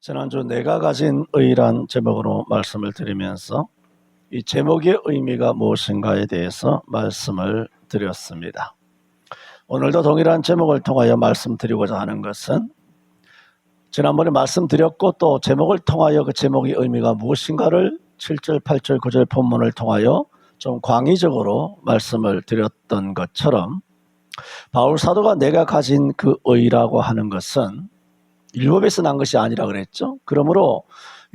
지난주 내가 가진 의란 제목으로 말씀을 드리면서 이 제목의 의미가 무엇인가에 대해서 말씀을 드렸습니다. 오늘도 동일한 제목을 통하여 말씀드리고자 하는 것은 지난번에 말씀드렸고 또 제목을 통하여 그 제목의 의미가 무엇인가를 7절, 8절, 9절 본문을 통하여 좀 광의적으로 말씀을 드렸던 것처럼 바울 사도가 내가 가진 그 의라고 하는 것은 율법에서 난 것이 아니라 그랬죠. 그러므로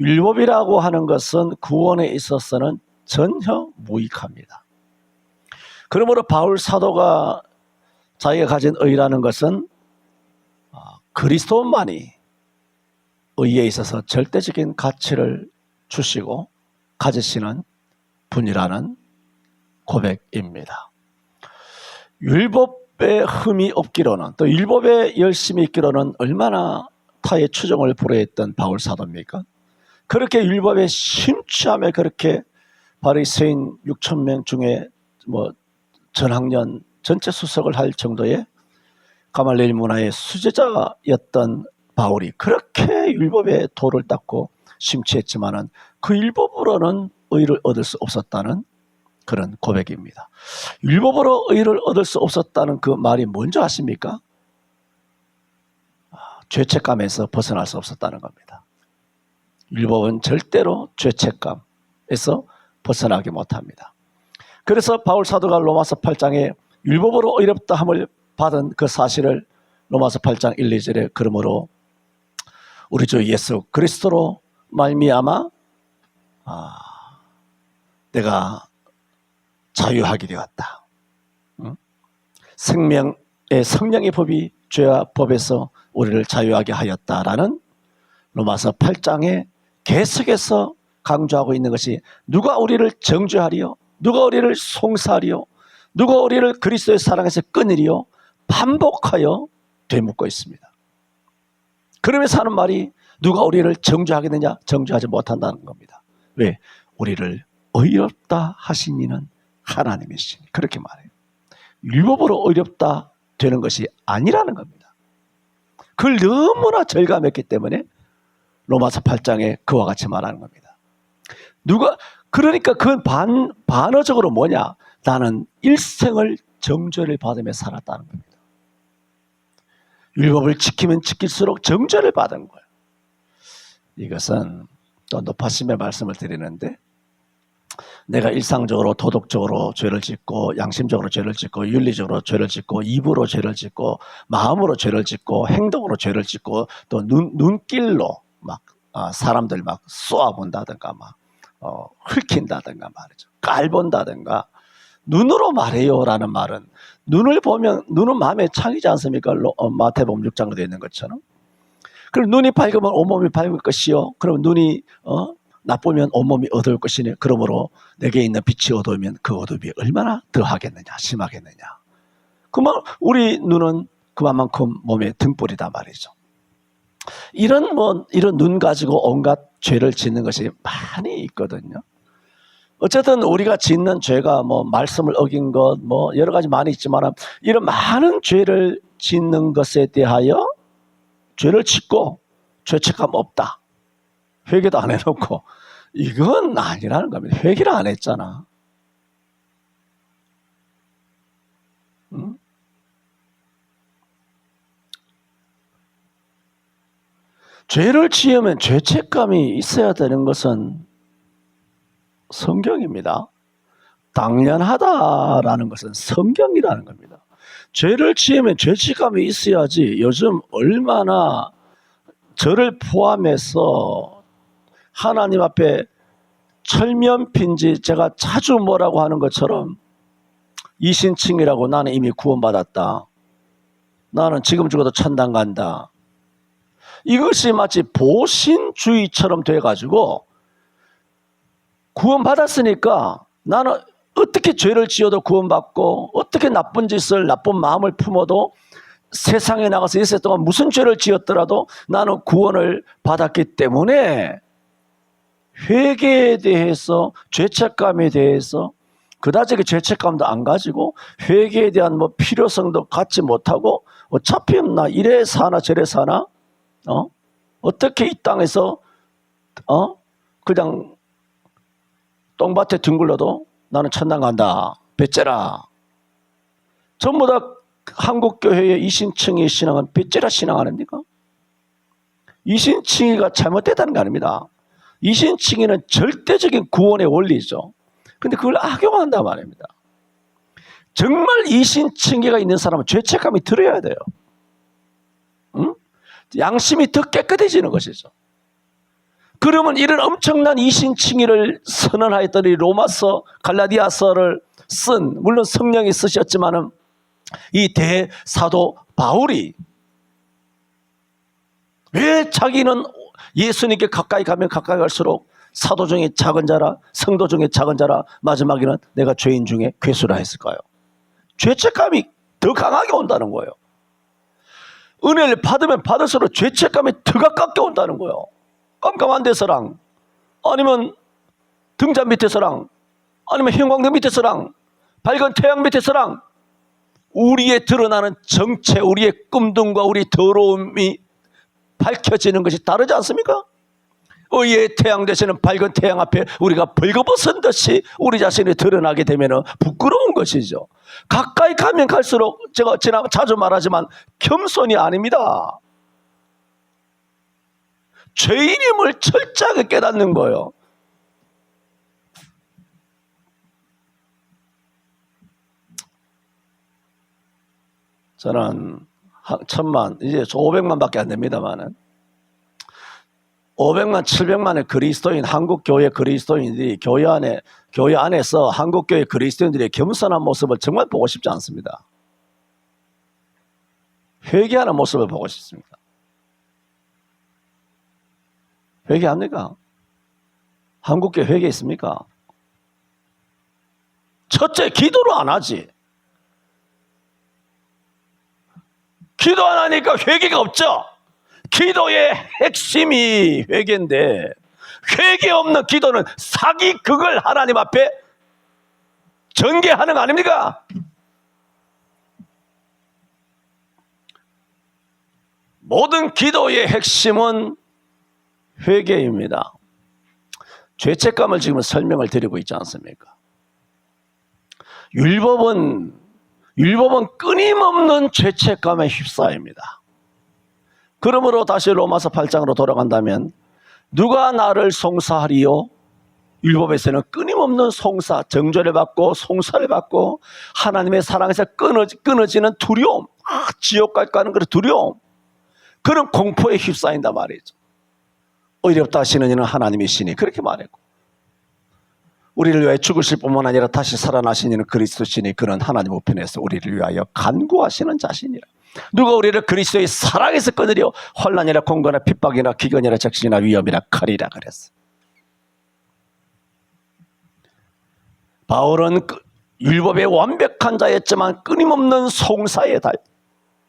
율법이라고 하는 것은 구원에 있어서는 전혀 무익합니다. 그러므로 바울 사도가 자기가 가진 의라는 것은 그리스도만이 의에 있어서 절대적인 가치를 주시고 가지시는 분이라는 고백입니다. 율법에 흠이 없기로는 또 율법에 열심히 있기로는 얼마나 타의 추종을 불허했던 바울 사도입니까? 그렇게 율법에 심취하며 그렇게 바리새인 6,000명 중에 전학년 전체 수석을 할 정도의 가말리엘 문화의 수제자였던 바울이 그렇게 율법의 도를 닦고 심취했지만은 그 율법으로는 의를 얻을 수 없었다는 그런 고백입니다. 율법으로 의를 얻을 수 없었다는 그 말이 뭔지 아십니까? 죄책감에서 벗어날 수 없었다는 겁니다. 율법은 절대로 죄책감에서 벗어나게 못합니다. 그래서 바울 사도가 로마서 8장에 율법으로 의롭다 함을 받은 그 사실을 로마서 8장 1, 2절에 그러므로 우리 주 예수 그리스도로 말미암아 내가 자유하게 되었다. 성령의 법이 죄와 법에서 우리를 자유하게 하였다라는 로마서 8장에 계속해서 강조하고 있는 것이 누가 우리를 정죄하리요? 누가 우리를 송사하리요? 누가 우리를 그리스도의 사랑에서 끊으리요? 반복하여 되묻고 있습니다. 그러면서 하는 말이 누가 우리를 정죄하겠느냐? 정죄하지 못한다는 겁니다. 왜? 우리를 의롭다 하신 이는 하나님이시니 그렇게 말해요. 율법으로 의롭다 되는 것이 아니라는 겁니다. 그걸 너무나 절감했기 때문에 로마서 8장에 그와 같이 말하는 겁니다. 그러니까 그 반어적으로 뭐냐? 나는 일생을 정죄를 받으며 살았다는 겁니다. 율법을 지키면 지킬수록 정죄를 받은 거예요. 이것은 또 높아심의 말씀을 드리는데 내가 일상적으로 도덕적으로 죄를 짓고 양심적으로 죄를 짓고 윤리적으로 죄를 짓고 입으로 죄를 짓고 마음으로 죄를 짓고 행동으로 죄를 짓고 또 눈길로 막 사람들 막 쏘아본다든가 막 훑킨다든가 말이죠. 깔본다든가 눈으로 말해요라는 말은 눈을 보면 눈은 마음의 창이지 않습니까? 마태복음 6장에 되어 있는 것처럼. 그럼 눈이 밝으면 온몸이 밝을 것이요. 그럼 눈이 나쁘면 온몸이 어두울 것이니 그러므로 내게 있는 빛이 어두우면 그 어둠이 얼마나 더하겠느냐 심하겠느냐. 그러면 우리 눈은 그만큼 몸의 등불이다 말이죠. 이런 눈 가지고 온갖 죄를 짓는 것이 많이 있거든요. 어쨌든 우리가 짓는 죄가 말씀을 어긴 것 여러 가지 많이 있지만 이런 많은 죄를 짓는 것에 대하여 죄를 짓고 죄책감 없다. 회개도 안 해놓고 이건 아니라는 겁니다. 회개를 안 했잖아. 응? 죄를 지으면 죄책감이 있어야 되는 것은 성경입니다. 당연하다라는 것은 성경이라는 겁니다. 죄를 지으면 죄책감이 있어야지. 요즘 얼마나 저를 포함해서 하나님 앞에 철면핀지 제가 자주 뭐라고 하는 것처럼 이신칭이라고 나는 이미 구원받았다. 나는 지금 죽어도 천당 간다. 이것이 마치 보신주의처럼 돼가지고 구원받았으니까 나는 어떻게 죄를 지어도 구원받고 어떻게 나쁜 마음을 품어도 세상에 나가서 일생 동안 무슨 죄를 지었더라도 나는 구원을 받았기 때문에 회개에 대해서 죄책감에 대해서 그다지 죄책감도 안 가지고 회개에 대한 필요성도 갖지 못하고 어차피 나 이래 사나 저래 사나 어떻게 이 땅에서 그냥 똥밭에 뒹굴러도 나는 천당 간다. 배째라. 전부 다 한국교회의 이신칭의 신앙은 배째라 신앙 아닙니까? 이신칭의가 잘못됐다는 게 아닙니다. 이신칭의는 절대적인 구원의 원리죠. 근데 그걸 악용한단 말입니다. 정말 이신칭의가 있는 사람은 죄책감이 들어야 돼요. 응? 양심이 더 깨끗해지는 것이죠. 그러면 이런 엄청난 이신칭의를 선언하였더니 로마서, 갈라디아서를 쓴, 물론 성령이 쓰셨지만은 이 대사도 바울이 왜 자기는 예수님께 가까이 가면 가까이 갈수록 사도 중에 작은 자라, 성도 중에 작은 자라, 마지막에는 내가 죄인 중에 괴수라 했을까요? 죄책감이 더 강하게 온다는 거예요. 은혜를 받으면 받을수록 죄책감이 더 가깝게 온다는 거예요. 깜깜한 데서랑, 아니면 등잔 밑에서랑, 아니면 형광등 밑에서랑, 밝은 태양 밑에서랑 우리의 드러나는 정체, 우리의 끔등과 우리 더러움이 밝혀지는 것이 다르지 않습니까? 의의 태양 되시는 밝은 태양 앞에 우리가 벌거벗은 듯이 우리 자신이 드러나게 되면 부끄러운 것이죠. 가까이 가면 갈수록 제가 자주 말하지만 겸손이 아닙니다. 죄인임을 철저하게 깨닫는 거예요. 저는 1000만, 이제 500만 밖에 안 됩니다만은 500만, 700만의 그리스도인, 한국교회 그리스도인들이 교회 안에서 한국교회 그리스도인들의 겸손한 모습을 정말 보고 싶지 않습니다. 회개하는 모습을 보고 싶습니다. 회개합니까? 한국교회 회개 있습니까? 첫째, 기도를 안 하지. 기도 안 하니까 회개가 없죠. 기도의 핵심이 회개인데 회개 없는 기도는 사기극을 하나님 앞에 전개하는 거 아닙니까? 모든 기도의 핵심은 회개입니다. 죄책감을 지금 설명을 드리고 있지 않습니까? 율법은 끊임없는 죄책감에 휩싸입니다. 그러므로 다시 로마서 8장으로 돌아간다면 누가 나를 송사하리요? 율법에서는 끊임없는 송사, 정죄를 받고 송사를 받고 하나님의 사랑에서 끊어지는 두려움, 지옥 갈까 하는 그런 두려움, 그런 공포에 휩싸인단 말이죠. 의롭다 하시는 이는 하나님이시니 그렇게 말했고, 우리를 위하여 죽으실 뿐만 아니라 다시 살아나신 이는 그리스도시니 그는 하나님 우편에서 우리를 위하여 간구하시는 자신이라. 누가 우리를 그리스도의 사랑에서 끊으려? 환난이나 공고나 핍박이나 기근이나 적신이나 위험이나 칼이라 그랬어. 바울은 율법의 완벽한 자였지만 끊임없는 송사에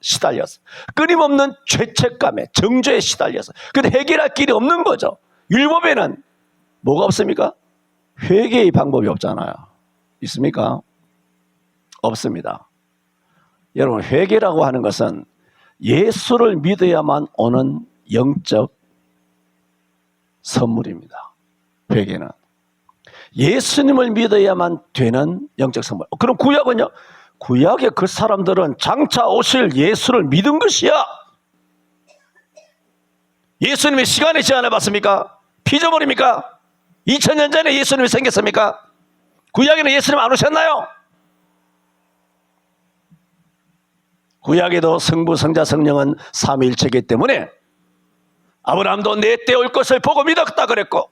시달렸어. 끊임없는 죄책감에, 정죄에 시달렸어. 근데 해결할 길이 없는 거죠. 율법에는 뭐가 없습니까? 회개의 방법이 없잖아요. 있습니까? 없습니다. 여러분, 회개라고 하는 것은 예수를 믿어야만 오는 영적 선물입니다. 회개는 예수님을 믿어야만 되는 영적 선물. 그럼 구약은요? 구약의 그 사람들은 장차 오실 예수를 믿은 것이야. 예수님의 시간에 제한해 봤습니까? 피조물입니까? 2000년 전에 예수님이 생겼습니까? 구약에는 예수님 안 오셨나요? 구약에도 성부, 성자, 성령은 삼위일체이기 때문에 아브라함도 내 때 올 것을 보고 믿었다 그랬고,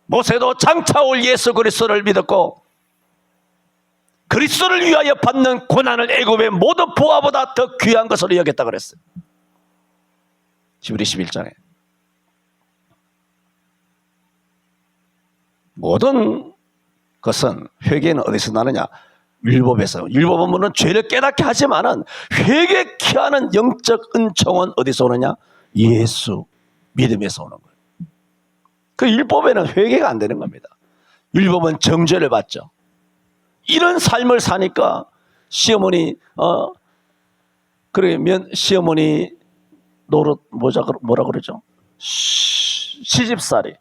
모세도 장차 올 예수 그리스도를 믿었고, 그리스도를 위하여 받는 고난을 애굽의 모든 보화보다 더 귀한 것으로 여겼다 그랬어요. 히브리 11장에. 모든 것은, 회개는 어디서 나느냐? 율법에서. 율법은 물론 죄를 깨닫게 하지만은 회개케 하는 영적 은총은 어디서 오느냐? 예수 믿음에서 오는 거예요. 그 율법에는 회개가 안 되는 겁니다. 율법은 정죄를 받죠. 이런 삶을 사니까 시어머니, 시어머니 뭐라 그러죠? 시집살이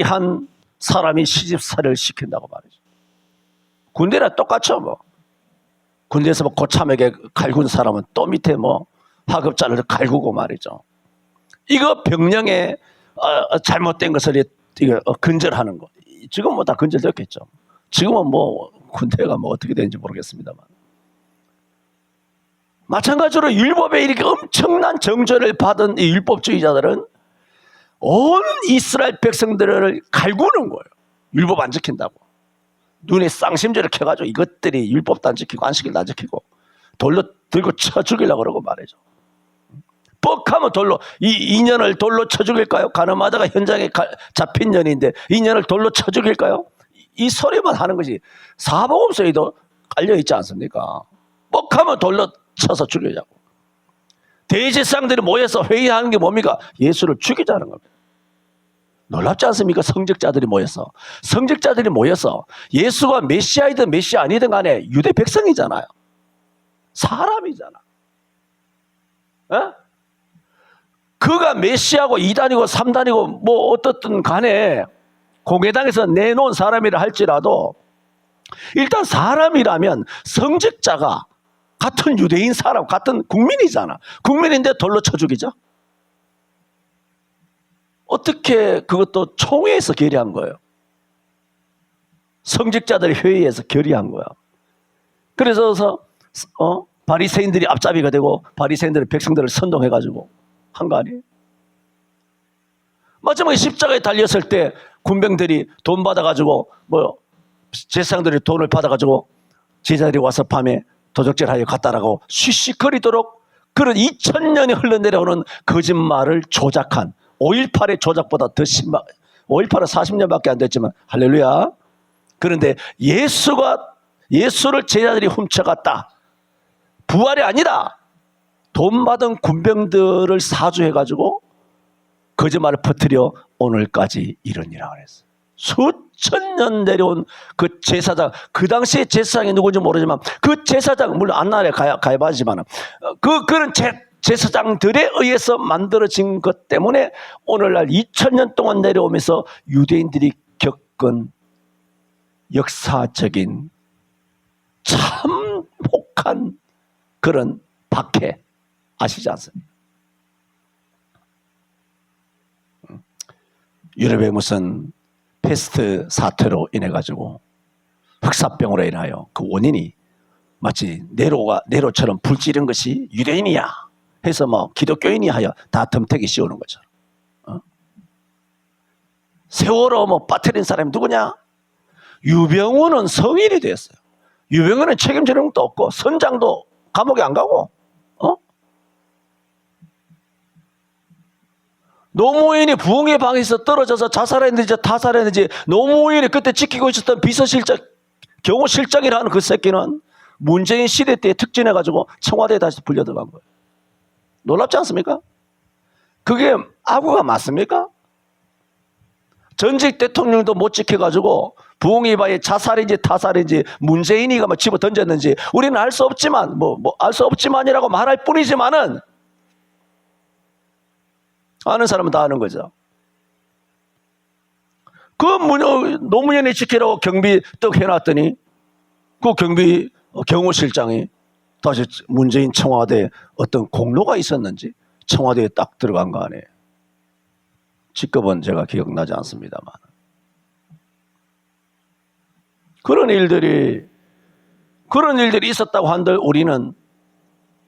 한 사람이 시집살이를 시킨다고 말이죠. 군대랑 똑같죠, 뭐. 군대에서 뭐 고참에게 갈군 사람은 또 밑에 뭐 하급자를 갈구고 말이죠. 이거 병령의 잘못된 것을 근절하는 거. 지금 뭐 다 근절됐겠죠. 지금은 뭐 군대가 뭐 어떻게 되는지 모르겠습니다만. 마찬가지로 율법에 이렇게 엄청난 정죄를 받은 이 율법주의자들은 온 이스라엘 백성들을 갈구는 거예요. 율법 안 지킨다고. 눈에 쌍심지를 켜가지고 이것들이 율법도 안 지키고 안식일도 안 지키고 돌로 들고 쳐 죽이려고 그러고 말이죠. 뻑하면 돌로, 이 년을 돌로 쳐 죽일까요? 가늠하다가 현장에 잡힌 년인데 이 년을 돌로 쳐 죽일까요? 이 소리만 하는 것이 사복음서에도 깔려있지 않습니까? 뻑하면 돌로 쳐서 죽이자고. 대제사장들이 모여서 회의하는 게 뭡니까? 예수를 죽이자는 겁니다. 놀랍지 않습니까? 성직자들이 모여서 예수가 메시아이든 메시아 아니든 간에 유대 백성이잖아요. 사람이잖아. 에? 그가 메시아고 2단이고 3단이고 뭐 어떻든 간에 공회당에서 내놓은 사람이라 할지라도 일단 사람이라면 성직자가 같은 유대인 사람, 같은 국민이잖아. 국민인데 돌로 쳐 죽이죠? 어떻게 그것도 총회에서 결의한 거예요? 성직자들의 회의에서 결의한 거야. 그래서 바리새인들이 앞잡이가 되고 바리새인들이 백성들을 선동해가지고 한 거 아니에요? 마지막에 십자가에 달렸을 때 군병들이 돈 받아가지고 제사장들이 돈을 받아가지고 제자들이 와서 밤에 도적질하여 갔다라고 쉬쉬거리도록 그런 2000년이 흘러내려오는 거짓말을 조작한 5.18의 조작보다 더 심한 5.18은 40년밖에 안 됐지만 할렐루야. 그런데 예수를 제자들이 훔쳐갔다. 부활이 아니라 돈 받은 군병들을 사주해가지고 거짓말을 퍼뜨려 오늘까지 이르니라 그랬어요. 수천 년 내려온 그 제사장, 그 당시에 제사장이 누군지 모르지만 그 제사장, 물론 안나라에 가해바지만 그런 제사장들에 의해서 만들어진 것 때문에 오늘날 2000년 동안 내려오면서 유대인들이 겪은 역사적인 참 혹한 그런 박해 아시지 않습니까? 유럽에 무슨 패스트 사태로 인해 가지고 흑사병으로 인하여 그 원인이 마치 네로처럼 불지른 것이 유대인이야 해서 뭐 기독교인이 하여 다 덤태기 씌우는 것처럼. 세월호 뭐 빠뜨린 사람이 누구냐? 유병우는 성인이 됐어요. 유병우는 책임지는 것도 없고 선장도 감옥에 안 가고 노무현이 부흥의 방에서 떨어져서 자살했는지 타살했는지 노무현이 그때 지키고 있었던 비서실장 경호실장이라는 그 새끼는 문재인 시대 때 특진해가지고 청와대에 다시 불려 들어간 거예요. 놀랍지 않습니까? 그게 악우가 맞습니까? 전직 대통령도 못 지켜가지고 부흥의 방에 자살인지 타살인지 문재인이가 뭐 집어 던졌는지 우리는 알 수 없지만 알 수 없지만이라고 말할 뿐이지만은 아는 사람은 다 아는 거죠. 그 노무현이 지키라고 경비 떡 해놨더니 그 경비 경호실장이 다시 문재인 청와대에 어떤 공로가 있었는지 청와대에 딱 들어간 거 아니에요. 직급은 제가 기억나지 않습니다만. 그런 일들이 있었다고 한들 우리는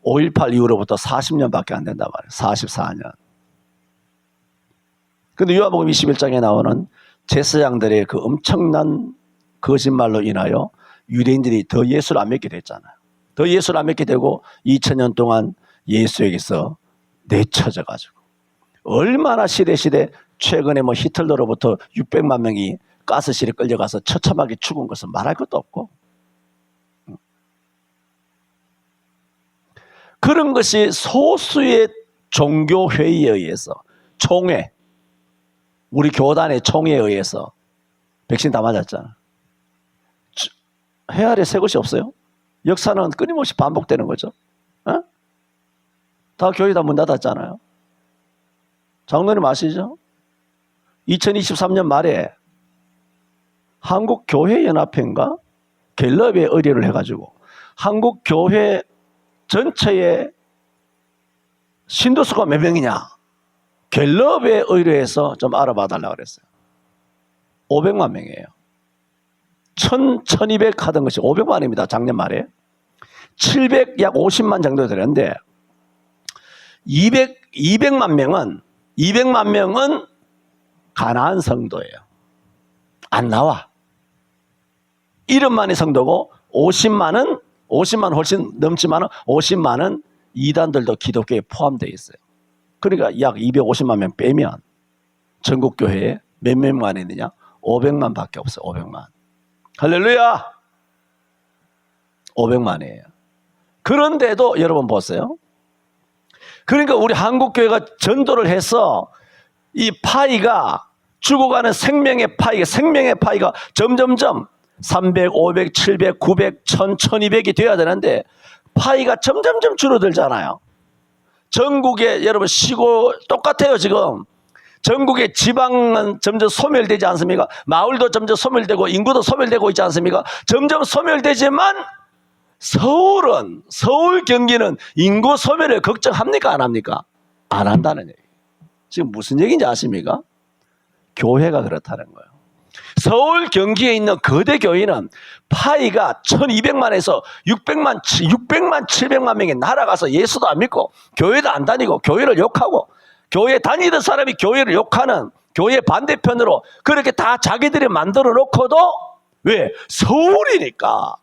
5.18 이후로부터 40년밖에 안 된단 말이에요. 44년. 근데 요한복음 21장에 나오는 제사장들의 그 엄청난 거짓말로 인하여 유대인들이 더 예수를 안 믿게 됐잖아요. 더 예수를 안 믿게 되고 2000년 동안 예수에게서 내쳐져 가지고 얼마나 시대 최근에 뭐 히틀러로부터 600만 명이 가스실에 끌려가서 처참하게 죽은 것은 말할 것도 없고 그런 것이 소수의 종교회의에 의해서 총회 우리 교단의 총회에 의해서 백신 다 맞았잖아. 해 아래 새 것이 없어요. 역사는 끊임없이 반복되는 거죠. 다 교회 다 문 닫았잖아요. 장로님 아시죠? 2023년 말에 한국교회연합회인가 갤럽에 의뢰를 해가지고 한국교회 전체의 신도수가 몇 명이냐 갤럽에 의뢰해서 좀 알아봐 달라고 그랬어요. 500만 명이에요. 1200 하던 것이 500만입니다. 작년 말에 700 약 50만 정도 되는데 200만 명은 가나안 성도예요. 안 나와. 이름만의 성도고 50만 훨씬 넘지만 50만은 이단들도 기독교에 포함되어 있어요. 그러니까 약 250만 명 빼면 전국 교회에 몇 명만 있느냐? 500만 밖에 없어요. 500만. 할렐루야! 500만이에요. 그런데도 여러분 보세요. 그러니까 우리 한국교회가 전도를 해서 이 파이가 죽어가는 생명의 파이가 점점점 300, 500, 700, 900, 1000, 1200이 돼야 되는데 파이가 점점점 줄어들잖아요. 전국에 여러분 시골 똑같아요. 지금 전국의 지방은 점점 소멸되지 않습니까? 마을도 점점 소멸되고 인구도 소멸되고 있지 않습니까? 점점 소멸되지만 서울 경기는 인구 소멸을 걱정합니까? 안 합니까? 안 한다는 얘기예요. 지금 무슨 얘기인지 아십니까? 교회가 그렇다는 거예요. 서울 경기에 있는 거대 교회는 파이가 1200만에서 600만 700만 명이 날아가서 예수도 안 믿고 교회도 안 다니고 교회를 욕하고 교회 다니던 사람이 교회를 욕하는 교회 반대편으로 그렇게 다 자기들이 만들어 놓고도 왜? 서울이니까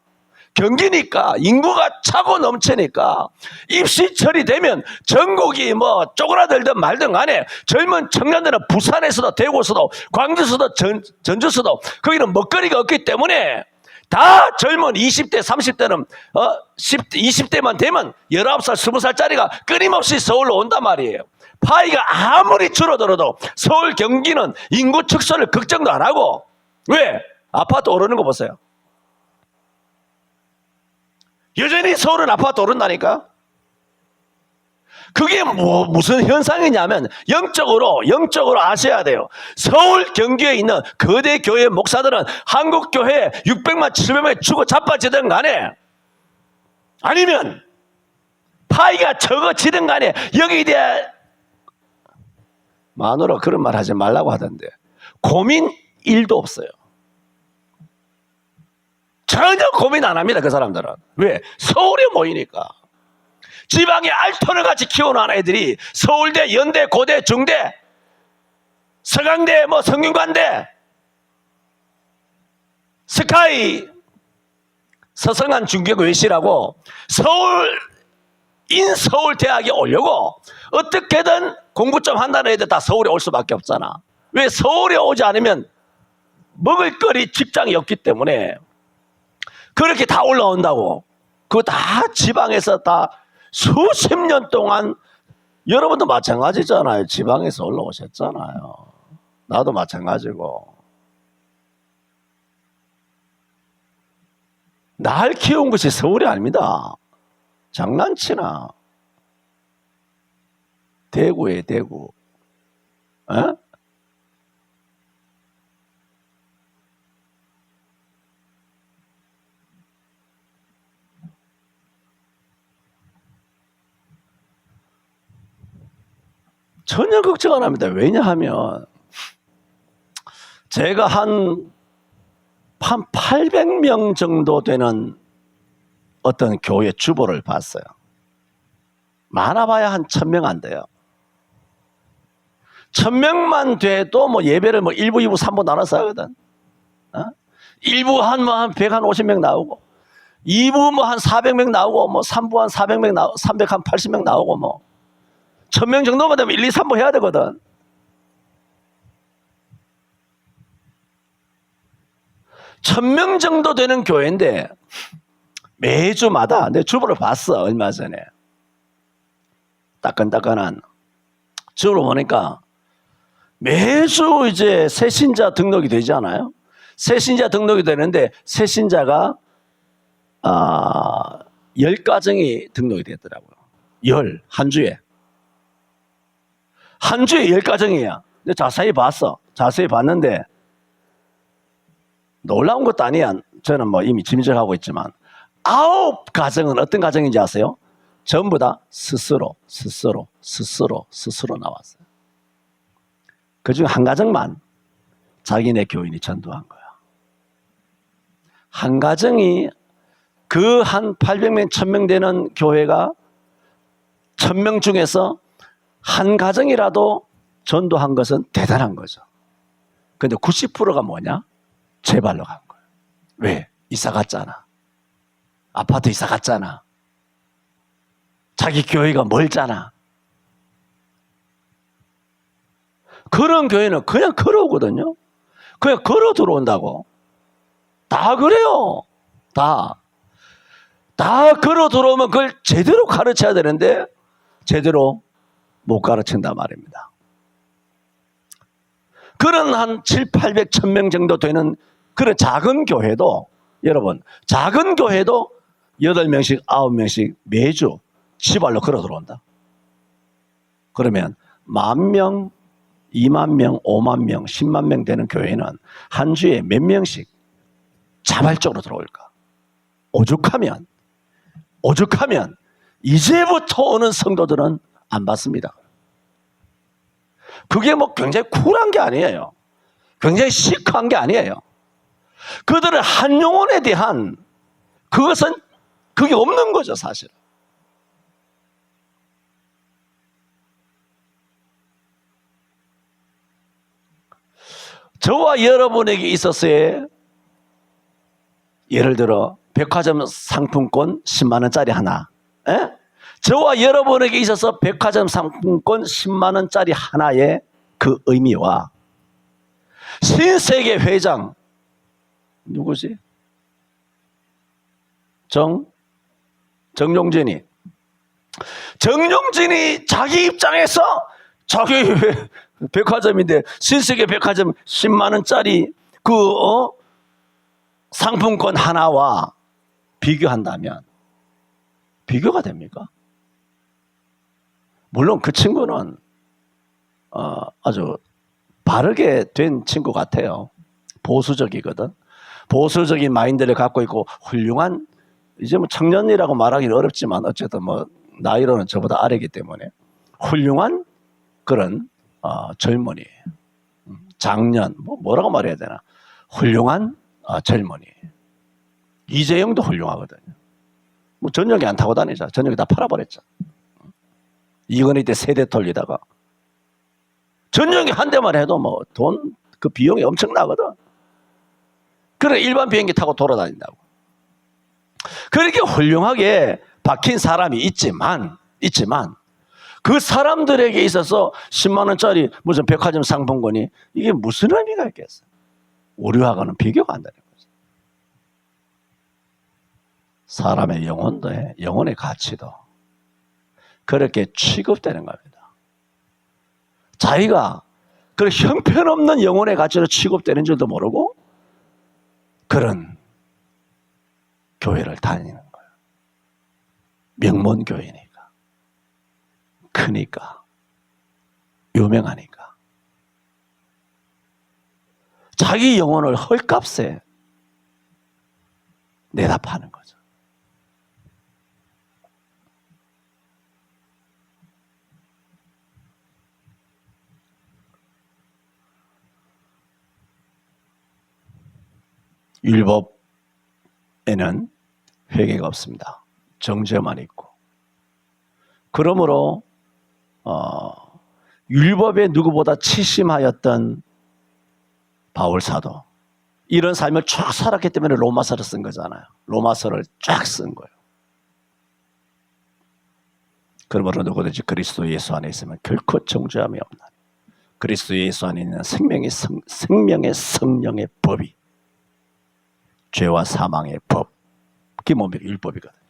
경기니까 인구가 차고 넘치니까 입시철이 되면 전국이 뭐 쪼그라들든 말든 간에 젊은 청년들은 부산에서도 대구에서도 광주에서도 전주에서도 거기는 먹거리가 없기 때문에 다 젊은 20대 30대는 20대만 되면 19살 20살짜리가 끊임없이 서울로 온단 말이에요. 파이가 아무리 줄어들어도 서울 경기는 인구 축소를 걱정도 안 하고 왜? 아파트 오르는 거 보세요. 여전히 서울은 아파트 오른다니까. 그게 무슨 현상이냐면 영적으로 아셔야 돼요. 서울 경기에 있는 거대 교회 목사들은 한국 교회 600만 700만에 주고 자빠지든 간에 아니면 파이가 적어지든 간에 여기에 대해 마누라 그런 말 하지 말라고 하던데 고민 1도 없어요. 전혀 고민 안 합니다. 그 사람들은. 왜? 서울에 모이니까. 지방에 알토를 같이 키워놓은 애들이 서울대, 연대, 고대, 중대, 서강대, 성균관대, 스카이, 서성한 중경외시라고 서울대학에 오려고 어떻게든 공부 좀 한다는 애들 다 서울에 올 수밖에 없잖아. 왜? 서울에 오지 않으면 먹을 거리 직장이 없기 때문에 그렇게 다 올라온다고. 그거 다 지방에서 다 수십 년 동안 여러분도 마찬가지잖아요. 지방에서 올라오셨잖아요. 나도 마찬가지고. 날 키운 것이 서울이 아닙니다. 장난치나. 대구에 대구. 에? 전혀 걱정 안 합니다. 왜냐하면 제가 한 800명 정도 되는 어떤 교회 주보를 봤어요. 많아봐야 한 1000명 안 돼요. 1000명만 돼도 예배를 1부, 2부, 3부 나눠서 하거든. 1부 한 150명 나오고 2부 한 400명 나오고 3부 한 400명 나오고 380명 나오고 1000명 정도만 되면 1, 2, 3부 해야 되거든. (1000명) 정도 되는 교회인데 매주마다 내 주보를 봤어. 얼마 전에 따끈따끈한 주보를 보니까 매주 이제 새신자 등록이 되잖아요. 새신자 등록이 되는데 새신자가 10가정이 등록이 됐더라고요. 한 주에 한 주에 10가정이야. 근데 자세히 봤어. 자세히 봤는데 놀라운 것도 아니야. 저는 뭐 이미 짐작하고 있지만 9가정은 어떤 가정인지 아세요? 전부 다 스스로 나왔어요. 그중 한 가정만 자기네 교인이 전도한 거야. 한 가정이 그 한 800명, 1000명 되는 교회가 1000명 중에서 한 가정이라도 전도한 것은 대단한 거죠. 근데 90%가 뭐냐? 제발로 간 거예요. 왜? 이사 갔잖아. 아파트 이사 갔잖아. 자기 교회가 멀잖아. 그런 교회는 그냥 걸어오거든요. 그냥 걸어 들어온다고. 다 그래요. 다 걸어 들어오면 그걸 제대로 가르쳐야 되는데 제대로 못 가르친단 말입니다. 그런 한 7, 800, 1000명 정도 되는 그런 작은 교회도 여러분 작은 교회도 8명씩 9명씩 매주 지발로 걸어 들어온다. 그러면 10,000명, 20,000명, 50,000명, 100,000명 되는 교회는 한 주에 몇 명씩 자발적으로 들어올까? 오죽하면 이제부터 오는 성도들은 안 받습니다. 그게 뭐 굉장히 쿨한 게 아니에요. 굉장히 시크한 게 아니에요. 그들은 한 영혼에 대한 그것은 그게 없는 거죠, 사실. 저와 여러분에게 있어서의 예를 들어 백화점 상품권 10만 원짜리 하나. 저와 여러분에게 있어서 백화점 상품권 10만 원짜리 하나의 그 의미와 신세계 회장 누구지? 정용진이 자기 입장에서 자기 백화점인데 신세계 백화점 10만 원짜리 그 상품권 하나와 비교한다면 비교가 됩니까? 물론 그 친구는 아주 바르게 된 친구 같아요. 보수적이거든. 보수적인 마인드를 갖고 있고 훌륭한 이제 뭐 청년이라고 말하기는 어렵지만 어쨌든 뭐 나이로는 저보다 아래이기 때문에 훌륭한 그런 젊은이, 장년 뭐라고 말해야 되나 훌륭한 젊은이. 이재용도 훌륭하거든요. 뭐 전용기 안 타고 다니자. 전용기 다 팔아버렸죠. 이건희 때 세대 돌리다가 전용기 한 대만 해도 뭐 돈 그 비용이 엄청나거든. 그래 일반 비행기 타고 돌아다닌다고. 그렇게 훌륭하게 박힌 사람이 있지만 그 사람들에게 있어서 10만 원짜리 무슨 백화점 상품권이 이게 무슨 의미가 있겠어요? 우리하고는 비교가 안 되는 거죠. 사람의 영혼도 영혼의 가치도 그렇게 취급되는 겁니다. 자기가 그 형편없는 영혼의 가치로 취급되는 줄도 모르고 그런 교회를 다니는 거예요. 명문교회니까. 크니까. 유명하니까. 자기 영혼을 헐값에 내다 파는 거죠. 율법에는 회개가 없습니다. 정죄만 있고. 그러므로 율법에 누구보다 치심하였던 바울 사도 이런 삶을 쫙 살았기 때문에 로마서를 쓴 거잖아요. 로마서를 쫙 쓴 거예요. 그러므로 누구든지 그리스도 예수 안에 있으면 결코 정죄함이 없나니 그리스도 예수 안에 있는 생명의 성령의 법이 죄와 사망의 법, 그게 뭡니까? 율법이거든요.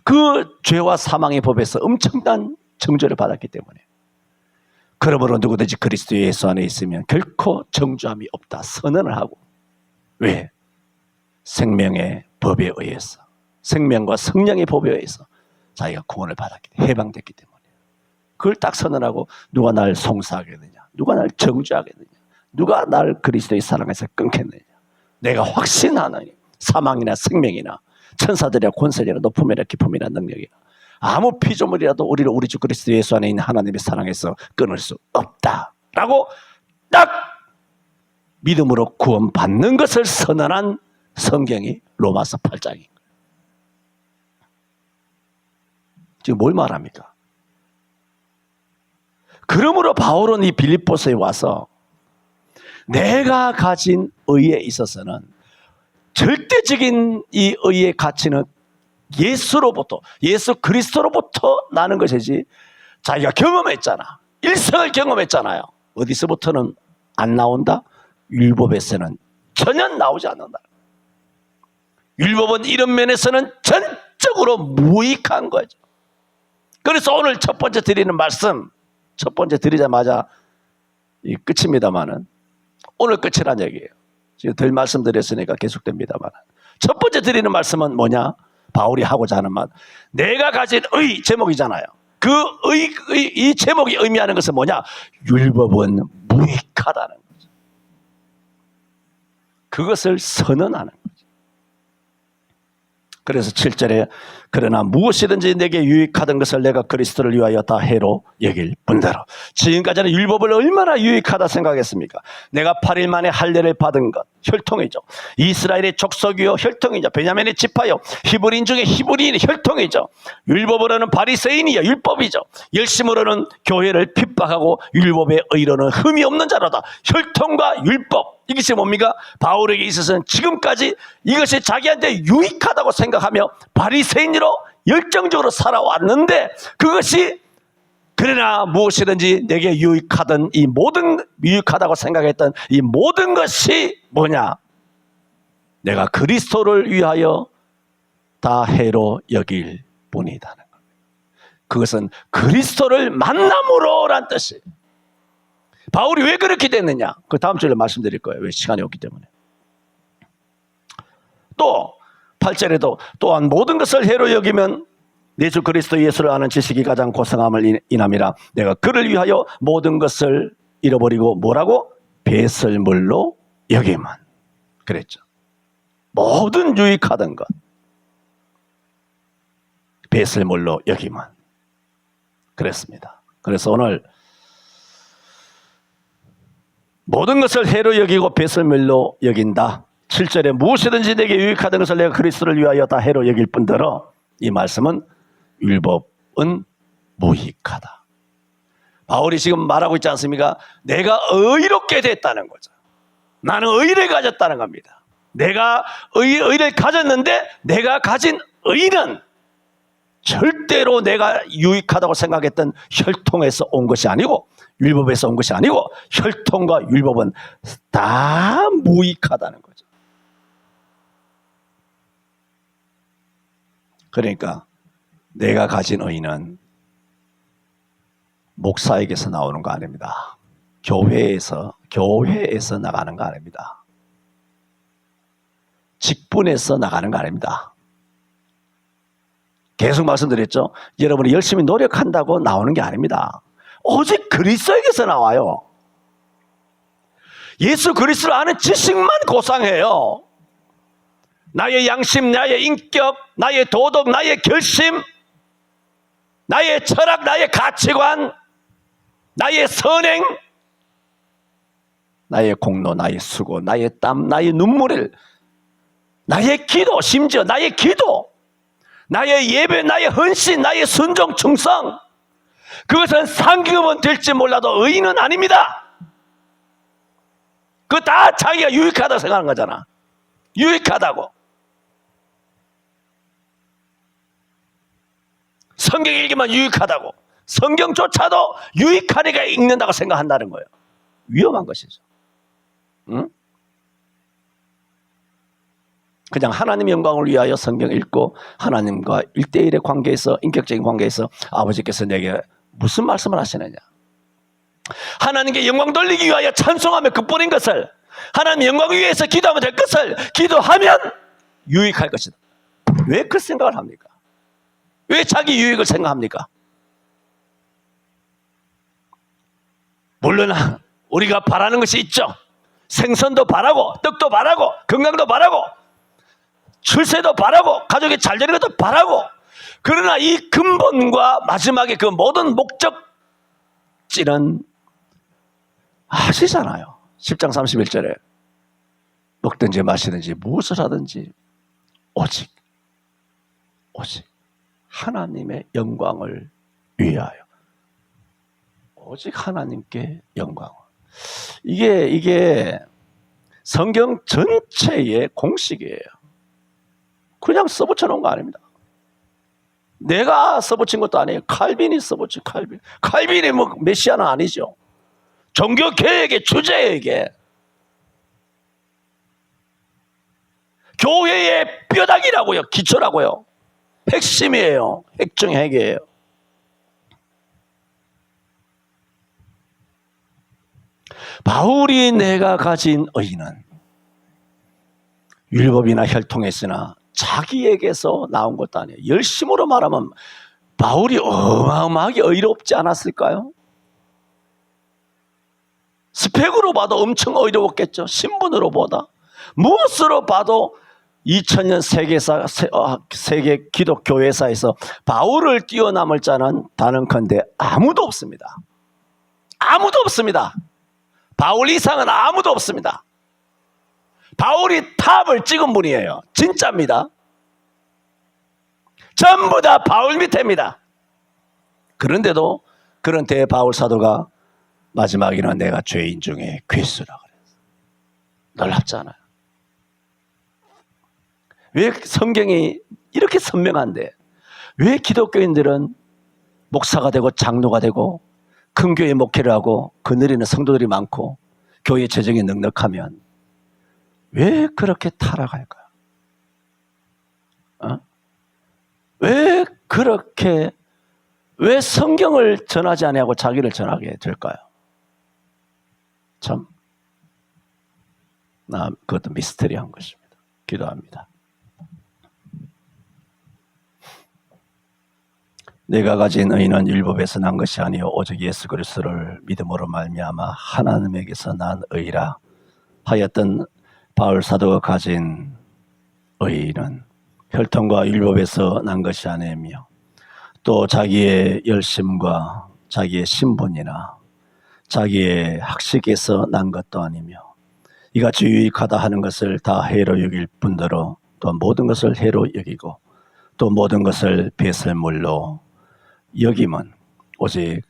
그 죄와 사망의 법에서 엄청난 정죄를 받았기 때문에 그러므로 누구든지 그리스도 예수 안에 있으면 결코 정죄함이 없다 선언을 하고 왜? 생명의 법에 의해서 생명과 성령의 법에 의해서 자기가 구원을 받았기 때문에 해방됐기 때문에 그걸 딱 선언하고 누가 날 송사하겠느냐, 누가 날 정죄하겠느냐, 누가 날 그리스도의 사랑에서 끊겠느냐. 내가 확신하노니 사망이나 생명이나 천사들이나 권세이나 높음이나 깊음이나 능력이나 아무 피조물이라도 우리를 우리 주 그리스도 예수 안에 있는 하나님의 사랑에서 끊을 수 없다라고 딱 믿음으로 구원받는 것을 선언한 성경이 로마서 8장인 거예요. 지금 뭘 말합니까? 그러므로 바울은 이 빌립보서에 와서 내가 가진 의에 있어서는 절대적인 이 의의 가치는 예수로부터, 예수 그리스도로부터 나는 것이지, 자기가 경험했잖아. 일생을 경험했잖아요. 어디서부터는 안 나온다? 율법에서는 전혀 나오지 않는다. 율법은 이런 면에서는 전적으로 무익한 거죠. 그래서 오늘 첫 번째 드리는 말씀, 첫 번째 드리자마자 이 끝입니다만은, 오늘 끝이란 얘기예요. 지금 덜 말씀드렸으니까 계속됩니다만, 첫 번째 드리는 말씀은 뭐냐? 바울이 하고자 하는 말, 내가 가진 의 제목이잖아요. 그 이 제목이 의미하는 것은 뭐냐? 율법은 무익하다는 거죠. 그것을 선언하는 거죠. 그래서 7절에 그러나 무엇이든지 내게 유익하던 것을 내가 그리스도를 위하여 다 해로 여길 뿐더러. 지금까지는 율법을 얼마나 유익하다 생각했습니까? 내가 8일 만에 할례를 받은 것, 혈통이죠. 이스라엘의 족속이요, 혈통이죠. 베냐민의 지파요, 히브리인 중에 히브리인의 혈통이죠. 율법으로는 바리새인이요, 율법이죠. 열심으로는 교회를 핍박하고 율법의 의로는 흠이 없는 자로다. 혈통과 율법, 이것이 뭡니까? 바울에게 있어서는 지금까지 이것이 자기한테 유익하다고 생각하며 바리새인으로 열정적으로 살아왔는데, 그것이 그러나 무엇이든지 내게 유익하던 이 모든, 유익하다고 생각했던 이 모든 것이 뭐냐? 내가 그리스도를 위하여 다 해로 여길 뿐이다는 겁니다. 그것은 그리스도를 만남으로란 뜻이에요. 바울이 왜 그렇게 됐느냐? 그 다음 주에 말씀드릴 거예요. 왜? 시간이 없기 때문에. 또 8절에도 또한 모든 것을 해로 여기면 내 주 그리스도 예수를 아는 지식이 가장 고상함을 인함이라. 내가 그를 위하여 모든 것을 잃어버리고 뭐라고? 배설물로 여기만. 그랬죠. 모든 유익하던 것 배설물로 여기만. 그랬습니다. 그래서 오늘 모든 것을 해로 여기고 배설물로 여긴다. 7절에 무엇이든지 내게 유익하던 것을 내가 그리스도를 위하여 다 해로 여길 뿐더러, 이 말씀은 율법은 무익하다. 바울이 지금 말하고 있지 않습니까? 내가 의롭게 됐다는 거죠. 나는 의를 가졌다는 겁니다. 내가 의를 가졌는데 내가 가진 의는 절대로 내가 유익하다고 생각했던 혈통에서 온 것이 아니고, 율법에서 온 것이 아니고, 혈통과 율법은 다 무익하다는 거죠. 그러니까 내가 가진 의는 목사에게서 나오는 거 아닙니다. 교회에서 나가는 거 아닙니다. 직분에서 나가는 거 아닙니다. 계속 말씀드렸죠. 여러분이 열심히 노력한다고 나오는 게 아닙니다. 오직 그리스도에게서 나와요. 예수 그리스도를 아는 지식만 고상해요. 나의 양심, 나의 인격, 나의 도덕, 나의 결심, 나의 철학, 나의 가치관, 나의 선행, 나의 공로, 나의 수고, 나의 땀, 나의 눈물을, 나의 기도, 심지어 나의 기도, 나의 예배, 나의 헌신, 나의 순종, 충성, 그것은 상급은 될지 몰라도 의인은 아닙니다. 그거 다 자기가 유익하다고 생각하는 거잖아. 유익하다고. 성경 읽기만 유익하다고, 성경조차도 유익하니까 읽는다고 생각한다는 거예요. 위험한 것이죠. 응? 그냥 하나님의 영광을 위하여 성경 읽고 하나님과 1대1의 관계에서, 인격적인 관계에서 아버지께서 내게 무슨 말씀을 하시느냐, 하나님께 영광 돌리기 위하여 찬송하며 그뿐인 것을, 하나님 영광을 위해서 기도하면 될 것을 기도하면 유익할 것이다. 왜 그 생각을 합니까? 왜 자기 유익을 생각합니까? 물론 우리가 바라는 것이 있죠. 생선도 바라고, 떡도 바라고, 건강도 바라고, 출세도 바라고, 가족이 잘 되는 것도 바라고. 그러나 이 근본과 마지막에 그 모든 목적지는 아시잖아요. 10장 31절에 먹든지 마시든지 무엇을 하든지 오직 하나님의 영광을 위하여. 오직 하나님께 영광을. 이게 성경 전체의 공식이에요. 그냥 써붙여 놓은 거 아닙니다. 내가 써붙인 것도 아니에요. 칼빈이 써붙인 칼빈이 뭐 메시아는 아니죠. 종교 개혁의 주제예요. 이게 교회의 뼈다귀라고요. 기초라고요. 핵심이에요. 핵중 핵이에요. 바울이 내가 가진 의는 율법이나 혈통에서나 자기에게서 나온 것도 아니에요. 열심으로 말하면 바울이 어마어마하게 의롭지 않았을까요? 스펙으로 봐도 엄청 의로웠겠죠. 신분으로 보다. 무엇으로 봐도 2000년 세계 기독교회사에서 바울을 뛰어넘을 자는 단언컨대 아무도 없습니다. 아무도 없습니다. 바울 이상은 아무도 없습니다. 바울이 탑을 찍은 분이에요. 진짜입니다. 전부 다 바울 밑에입니다. 그런데도 그런 대바울 사도가 마지막에는 내가 죄인 중에 괴수라 그랬어요. 놀랍잖아요. 왜 성경이 이렇게 선명한데 왜 기독교인들은 목사가 되고 장로가 되고 큰 교회 목회를 하고 그늘에는 성도들이 많고 교회 재정이 넉넉하면 왜 그렇게 타락할까요? 왜 성경을 전하지 아니하고 자기를 전하게 될까요? 참, 그것도 미스터리한 것입니다. 기도합니다. 내가 가진 의는 율법에서 난 것이 아니요 오직 예수 그리스도를 믿음으로 말미암아 하나님에게서 난 의라 하였던 바울 사도가 가진 의는 혈통과 율법에서 난 것이 아니며 또 자기의 열심과 자기의 신분이나 자기의 학식에서 난 것도 아니며 이같이 유익하다 하는 것을 다 해로 여길 뿐더러 또 모든 것을 해로 여기고 또 모든 것을 배설물로 여김은 오직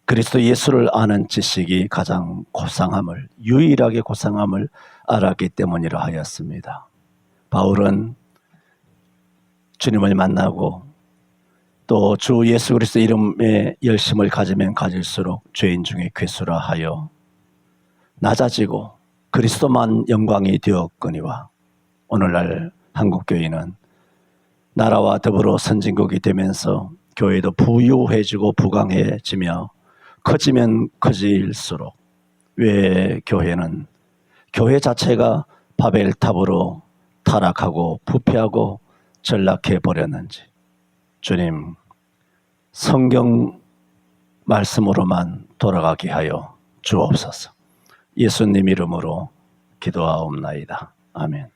그리스도 예수를 아는 지식이 가장 고상함을 유일하게 고상함을 알았기 때문이라 하였습니다. 바울은 주님을 만나고 또 주 예수 그리스도 이름의 열심을 가지면 가질수록 죄인 중에 괴수라 하여 낮아지고 그리스도만 영광이 되었거니와 오늘날 한국교회는 나라와 더불어 선진국이 되면서 교회도 부유해지고 부강해지며 커지면 커질수록 왜 교회 자체가 바벨탑으로 타락하고 부패하고 전락해 버렸는지 주님 성경 말씀으로만 돌아가게 하여 주옵소서. 예수님 이름으로 기도하옵나이다. 아멘.